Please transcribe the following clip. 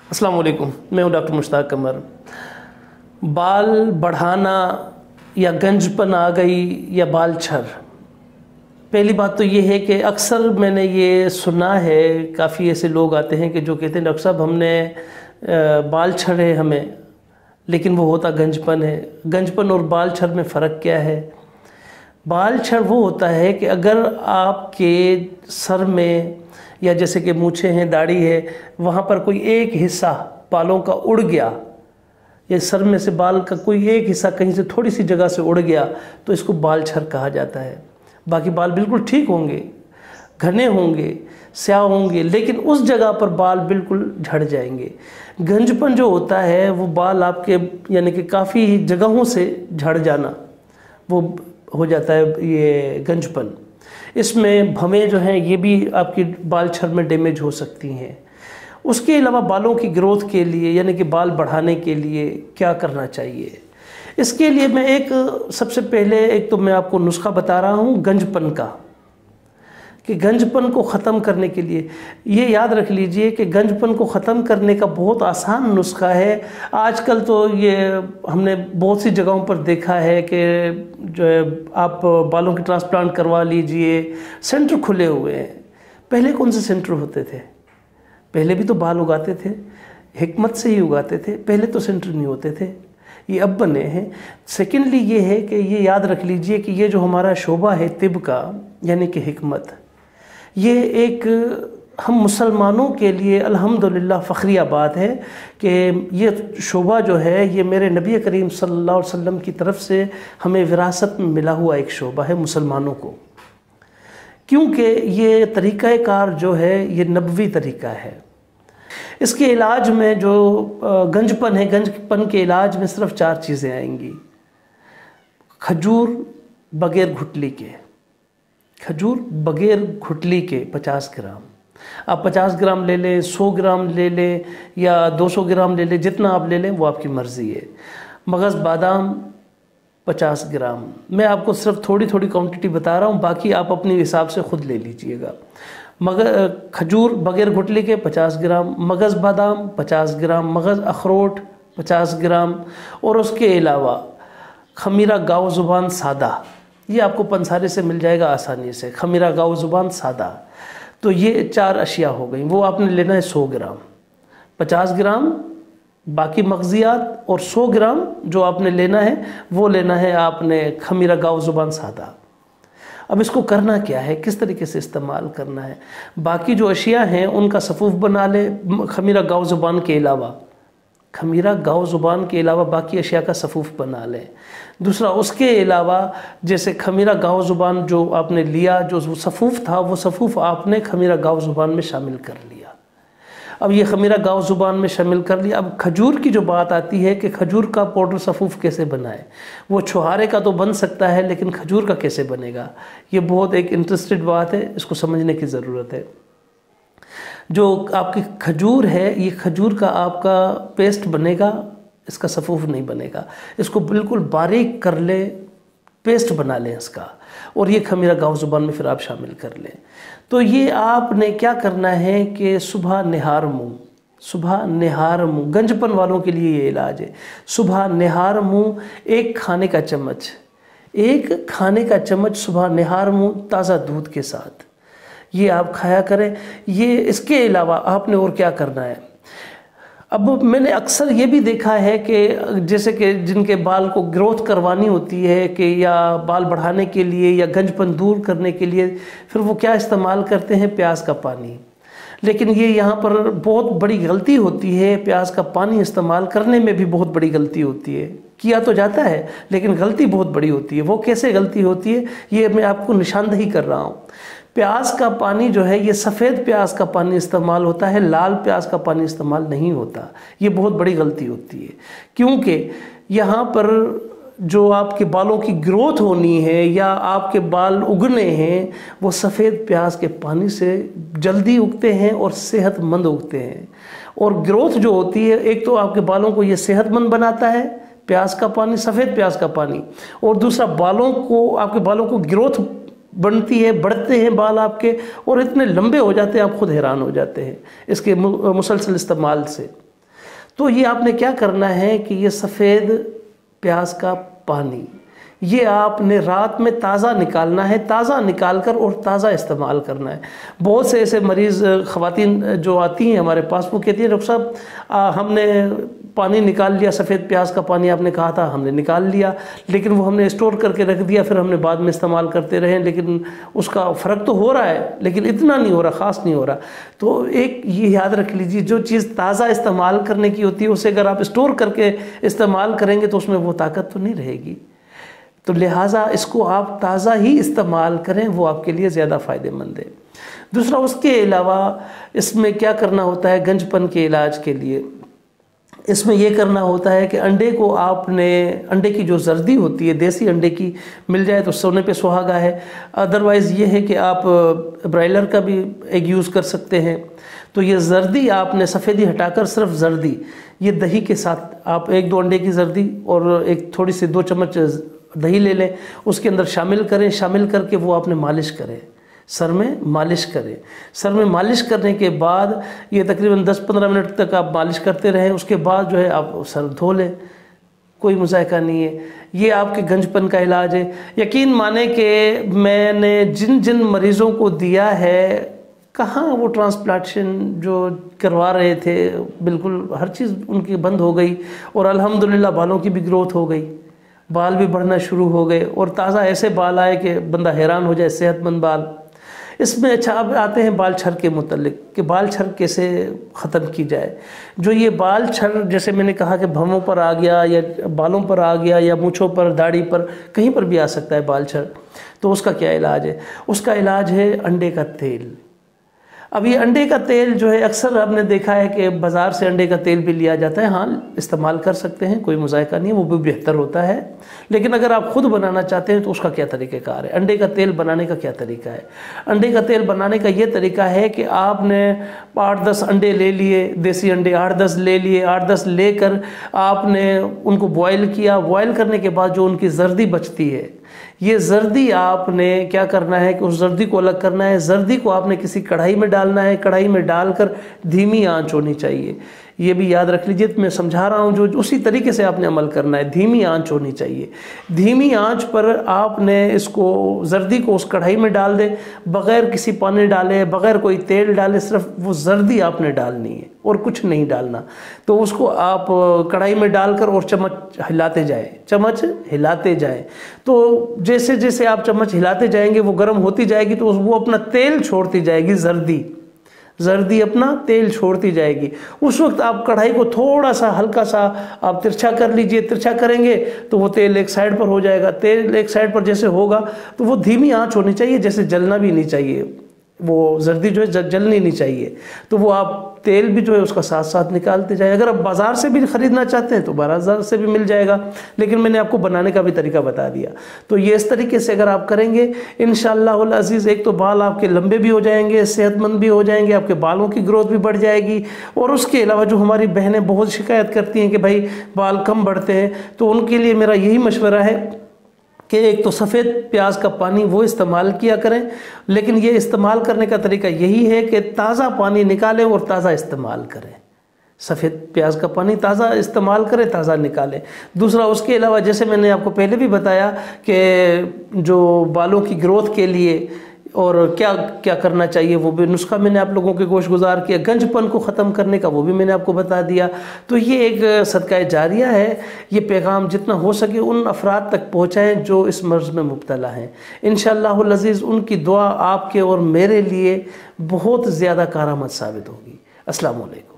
अस्सलाम वालेकुम, मैं हूं डॉक्टर मुश्ताक कमर। बाल बढ़ाना या गंजपन आ गई या बाल झड़, पहली बात तो ये है कि अक्सर मैंने ये सुना है, काफ़ी ऐसे लोग आते हैं कि जो कहते हैं डॉक्टर साहब हमने बाल झड़े हमें, लेकिन वो होता गंजपन है। गंजपन और बाल झड़ में फ़र्क क्या है? बाल झड़ वो होता है कि अगर आपके सर में या जैसे कि मूछें हैं, दाढ़ी है, वहाँ पर कोई एक हिस्सा बालों का उड़ गया, या सर में से बाल का कोई एक हिस्सा कहीं से थोड़ी सी जगह से उड़ गया, तो इसको बाल झड़ कहा जाता है। बाकी बाल बिल्कुल ठीक होंगे, घने होंगे, स्याह होंगे, लेकिन उस जगह पर बाल बिल्कुल झड़ जाएंगे। गंजपन जो होता है वो बाल आपके यानी कि काफ़ी जगहों से झड़ जाना, वो हो जाता है ये गंजपन। इसमें भवें जो हैं ये भी आपकी बाल झड़ में डैमेज हो सकती हैं। उसके अलावा बालों की ग्रोथ के लिए यानी कि बाल बढ़ाने के लिए क्या करना चाहिए, इसके लिए मैं सबसे पहले एक मैं आपको नुस्खा बता रहा हूँ गंजपन का, कि गंजपन को ख़त्म करने के लिए ये याद रख लीजिए कि गंजपन को ख़त्म करने का बहुत आसान नुस्खा है। आजकल तो ये हमने बहुत सी जगहों पर देखा है कि जो है आप बालों की ट्रांसप्लांट करवा लीजिए, सेंटर खुले हुए हैं। पहले कौन से सेंटर होते थे? पहले भी तो बाल उगाते थे, हिकमत से ही उगाते थे, पहले तो सेंटर नहीं होते थे, ये अब बने हैं। सेकेंडली ये है कि ये याद रख लीजिए कि ये जो हमारा शोबा है तिब का यानी कि हिकमत, ये एक हम मुसलमानों के लिए अल्हम्दुलिल्लाह फ़ख्रिया बात है कि ये शोबा जो है ये मेरे नबी करीम सल्लल्लाहु अलैहि वसल्लम की तरफ से हमें विरासत में मिला हुआ एक शोबा है मुसलमानों को, क्योंकि ये तरीक़ाकार जो है ये नबवी तरीक़ा है। इसके इलाज में जो गंजपन है, गंजपन के इलाज में सिर्फ 4 चीज़ें आएंगी। खजूर बग़ैर घुटली के, खजूर बग़ैर घुटली के 50 ग्राम, आप 50 ग्राम ले लें, 100 ग्राम ले लें या 200 ग्राम ले लें, जितना आप ले लें वो आपकी मर्ज़ी है। मगज़ बादाम 50 ग्राम, मैं आपको सिर्फ थोड़ी थोड़ी क्वांटिटी बता रहा हूँ, बाकी आप अपने हिसाब से ख़ुद ले लीजिएगा। मगर खजूर बग़ैर घुटली के 50 ग्राम, मगज़ बादाम 50 ग्राम, मगज़ अखरोट 50 ग्राम, और उसके अलावा खमीरा गाव ज़ुबान सादा, ये आपको पंसारे से मिल जाएगा आसानी से, खमीरा गाव ज़ुबान सादा। तो ये 4 अशिया हो गई, वो आपने लेना है 100 ग्राम, 50 ग्राम बाकी मग़ज़ियात, और 100 ग्राम जो आपने लेना है वो लेना है आपने खमीरा गाव ज़ुबान सादा। अब इसको करना क्या है, किस तरीके से इस्तेमाल करना है? बाकी जो अशिया हैं उनका सफ़ूफ़ बना ले, खमीरा गाव ज़ुबान के अलावा, खमीरा गाव ज़ुबान के अलावा बाकी अशिया का सफ़ूफ़ बना लें। दूसरा, उसके अलावा जैसे खमीरा गाव ज़ुबान जो आपने लिया, जो सफ़ूफ़ था वो सफ़ूफ़ आपने खमीरा गाव ज़ुबान में शामिल कर लिया। अब ये खमीरा गाव ज़ुबान में शामिल कर लिया। अब खजूर की जो बात आती है कि खजूर का पाउडर सफ़ूफ़ कैसे बनाएं, वो छुहारे का तो बन सकता है, लेकिन खजूर का कैसे बनेगा, ये बहुत एक इंटरेस्टेड बात है, इसको समझने की ज़रूरत है। जो आपकी खजूर है, ये खजूर का आपका पेस्ट बनेगा, इसका सफ़ूफ़ नहीं बनेगा। इसको बिल्कुल बारीक कर ले, पेस्ट बना लें इसका, और ये खमीरा गाव ज़ुबान में फिर आप शामिल कर लें। तो ये आपने क्या करना है कि सुबह निहार मुँह, सुबह निहार मुँह, गंजपन वालों के लिए ये इलाज है। सुबह निहार मुँह, एक खाने का चम्मच सुबह निहार मुँह ताज़ा दूध के साथ, ये आप खाया करें। ये इसके अलावा आपने और क्या करना है? अब मैंने अक्सर ये भी देखा है कि जैसे कि जिनके बाल को ग्रोथ करवानी होती है कि या बाल बढ़ाने के लिए या गंजपन दूर करने के लिए, फिर वो क्या इस्तेमाल करते हैं? प्याज का पानी। लेकिन ये यहाँ पर बहुत बड़ी गलती होती है, प्याज का पानी इस्तेमाल करने में भी बहुत बड़ी गलती होती है। किया तो जाता है लेकिन गलती बहुत बड़ी होती है। वो कैसे गलती होती है ये मैं आपको निशानदही कर रहा हूँ। प्याज का पानी जो है ये सफ़ेद प्याज का पानी इस्तेमाल होता है, लाल प्याज का पानी इस्तेमाल नहीं होता। ये बहुत बड़ी गलती होती है, क्योंकि यहाँ पर जो आपके बालों की ग्रोथ होनी है या आपके बाल उगने हैं वो सफ़ेद प्याज के पानी से जल्दी उगते हैं और सेहतमंद उगते हैं। और ग्रोथ जो होती है, एक तो आपके बालों को ये सेहतमंद बनाता है प्याज का पानी, सफ़ेद प्याज का पानी, और दूसरा आपके बालों को ग्रोथ बनती है, बढ़ते हैं बाल आपके, और इतने लंबे हो जाते हैं आप खुद हैरान हो जाते हैं इसके मुसलसल इस्तेमाल से। تو یہ آپ نے کیا کرنا ہے کہ یہ سفید پیاز کا پانی یہ آپ نے رات میں تازہ نکالنا ہے، تازہ نکال کر اور تازہ استعمال کرنا ہے۔ بہت سے ایسے مریض خواتین جو آتی ہیں ہمارے پاس، وہ کہتی ہیں ڈاکٹر صاحب ہم نے پانی نکال لیا، سفید پیاز کا پانی آپ نے کہا تھا ہم نے نکال لیا، لیکن وہ ہم نے اسٹور کر کے رکھ دیا، پھر ہم نے بعد میں استعمال کرتے رہے، لیکن اس کا فرق تو ہو رہا ہے لیکن اتنا نہیں ہو رہا، خاص نہیں ہو رہا۔ تو ایک یہ یاد رکھ لیجیے، جو چیز تازہ استعمال کرنے کی ہوتی ہے اسے اگر آپ اسٹور کر کے استعمال کریں گے تو اس میں وہ طاقت تو نہیں رہے گی، تو لہٰذا اس کو آپ تازہ ہی استعمال کریں، وہ آپ کے لیے زیادہ فائدہ مند ہے۔ دوسرا، اس کے علاوہ اس میں کیا کرنا ہوتا ہے گنج پن کے علاج کے لیے، اس میں یہ کرنا ہوتا ہے کہ انڈے کو آپ نے، انڈے کی جو زردی ہوتی ہے دیسی انڈے کی مل جائے تو سونے پہ سہاگا ہے، ادروائز یہ ہے کہ آپ برائلر کا بھی ایگ یوز کر سکتے ہیں۔ تو یہ زردی آپ نے سفیدی ہٹا کر صرف زردی، یہ دہی کے ساتھ آپ 1-2 انڈے کی زردی اور ایک تھوڑی سی 2 چمچ دہی لے لیں، اس کے اندر شامل کریں، شامل کر کے وہ آپ نے مالش کریں، سر میں مالش کریں۔ سر میں مالش کرنے کے بعد یہ تقریباً 10-15 منٹ تک آپ مالش کرتے رہیں، اس کے بعد جو ہے آپ سر دھو لیں، کوئی مذائقہ نہیں ہے۔ یہ آپ کے گنج پن کا علاج ہے۔ یقین مانیں کہ میں نے جن مریضوں کو دیا ہے، کہاں وہ ٹرانسپلانٹیشن جو کروا رہے تھے بالکل ہر چیز ان کی بند ہو گئی، اور الحمدللہ بالوں کی بھی گروتھ ہو گئی، بال بھی بڑھنا شروع ہو گئے، اور تازہ ایسے بال آئے کہ بندہ حیران ہو جائے، صحت مند بال۔ اس میں اچھا اب آتے ہیں بال چھر کے متعلق کہ بال چھر کیسے ختم کی جائے۔ جو یہ بال چھر جیسے میں نے کہا کہ بھووں پر آ گیا یا بالوں پر آ گیا یا مونچھوں پر، داڑھی پر، کہیں پر بھی آ سکتا ہے بال چھر، تو اس کا کیا علاج ہے؟ اس کا علاج ہے انڈے کا تیل۔ اب یہ انڈے کا تیل جو ہے اکثر ہم نے دیکھا ہے کہ بازار سے انڈے کا تیل بھی لیا جاتا ہے، ہاں استعمال کر سکتے ہیں، کوئی مذائقہ نہیں ہے، وہ بھی بہتر ہوتا ہے، لیکن اگر آپ خود بنانا چاہتے ہیں تو اس کا کیا طریقہ کار ہے؟ انڈے کا تیل بنانے کا کیا طریقہ ہے؟ انڈے کا تیل بنانے کا یہ طریقہ ہے کہ آپ نے 8-10 انڈے لے لیے، دیسی انڈے 8-10 لے لیے، 8-10 لے کر آپ نے ان کو بوائل کیا، بوائل کرنے کے بعد جو ان کی زردی بچتی ہے، یہ زردی آپ نے کیا کرنا ہے کہ اس زردی کو الگ کرنا ہے، زردی کو آپ نے کسی کڑھائی میں ڈالنا ہے، کڑھائی میں ڈال کر دھیمی آنچ ہونی چاہیے۔ یہ بھی یاد رکھ لیجیے، میں سمجھا رہا ہوں جو اسی طریقے سے آپ نے عمل کرنا ہے، دھیمی آنچ ہونی چاہیے۔ دھیمی آنچ پر آپ نے اس کو، زردی کو اس کڑھائی میں ڈال دیں، بغیر کسی پانی ڈالے، بغیر کوئی تیل ڈالے، صرف وہ زردی آپ نے ڈالنی ہے اور کچھ نہیں ڈالنا۔ تو اس کو آپ کڑھائی میں ڈال کر اور چمچ ہلاتے جائیں، چمچ ہلاتے جائیں، تو جیسے جیسے آپ چمچ ہلاتے جائیں گے وہ گرم ہوتی جائے گی، تو وہ اپنا تیل چھوڑتی جائے گی، زردی اپنا تیل چھوڑتی جائے گی۔ اس وقت آپ کڑھائی کو تھوڑا سا ہلکا سا آپ ترچھا کر لیجئے، ترچھا کریں گے تو وہ تیل ایک سائیڈ پر ہو جائے گا۔ تیل ایک سائیڈ پر جیسے ہوگا تو وہ دھیمی آنچ ہونی چاہیے، جیسے جلنا بھی نہیں چاہیے، وہ زردی جو ہے جلنی نہیں چاہیے۔ تو وہ آپ تیل بھی جو ہے اس کا ساتھ ساتھ نکالتے جائیں۔ اگر آپ بازار سے بھی خریدنا چاہتے ہیں تو بازار سے بھی مل جائے گا، لیکن میں نے آپ کو بنانے کا بھی طریقہ بتا دیا۔ تو یہ اس طریقے سے اگر آپ کریں گے انشاءاللہ العزیز، ایک تو بال آپ کے لمبے بھی ہو جائیں گے، صحت مند بھی ہو جائیں گے، آپ کے بالوں کی گروتھ بھی بڑھ جائے گی۔ اور اس کے علاوہ جو ہماری بہنیں بہت شکایت کرتی ہیں کہ بھائی بال کم بڑھتے ہیں، تو ان کے لیے میرا یہی مشورہ ہے کہ ایک تو سفید پیاز کا پانی وہ استعمال کیا کریں، لیکن یہ استعمال کرنے کا طریقہ یہی ہے کہ تازہ پانی نکالیں اور تازہ استعمال کریں۔ سفید پیاز کا پانی تازہ استعمال کریں، تازہ نکالیں۔ دوسرا، اس کے علاوہ جیسے میں نے آپ کو پہلے بھی بتایا کہ جو بالوں کی گروتھ کے لیے اور کیا کرنا چاہیے، وہ بھی نسخہ میں نے آپ لوگوں کے گوش گزار کیا۔ گنج پن کو ختم کرنے کا وہ بھی میں نے آپ کو بتا دیا۔ تو یہ ایک صدقہ جاریہ ہے، یہ پیغام جتنا ہو سکے ان افراد تک پہنچائیں جو اس مرض میں مبتلا ہیں۔ انشاءاللہ العزیز ان کی دعا آپ کے اور میرے لیے بہت زیادہ کارآمد ثابت ہوگی۔ السلام علیکم۔